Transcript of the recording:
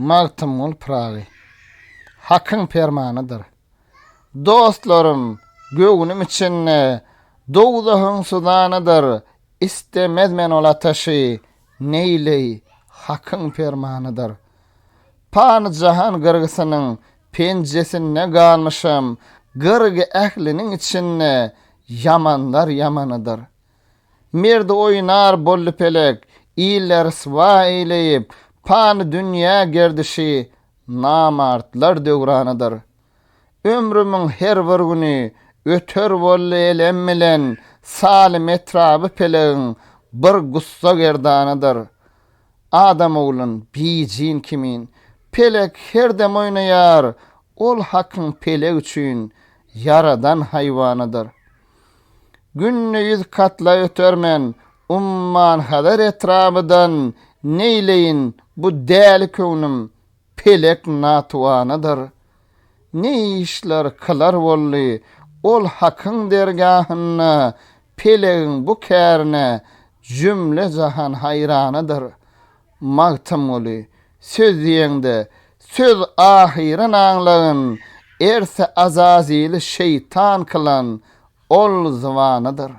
magtymul pragy. Hakyň fermanydyr. Dostlarym, göwnüm içinde dowdahyň sudanydyr. İstemez men ol ataşy, neyley hakyň fermanydyr. Pan jahan gyrgysynyň penjesine galmyşam, gyrgy ähliniň içinde yamanlar yamanydyr. Merde oynar bolly pelek, iller swa eyleyip, pan dünýä gerdişi namartlar döwranydyr. Ömrümiň her bir güni öter bolly elem bilen salim etraby pelegiň bir gussa gerdanydyr. Adam oglun bijin kimin pelek herdem oýnaýar, ol hakyň pelek üçin yaradan haýwanydyr. Günne 100 katla ötermen, umman hadar etrabydan neyleyin bu däli köwnüm pelek natwanydyr. Ne işler kılar bolly, ol hakyň dergahyna, pelegiň bu kärine jümle jahan haýranydyr. Magtymly söz diýende söz ahyryny aňlagyn, erse azazili şeytan kılan ol zywanydyr.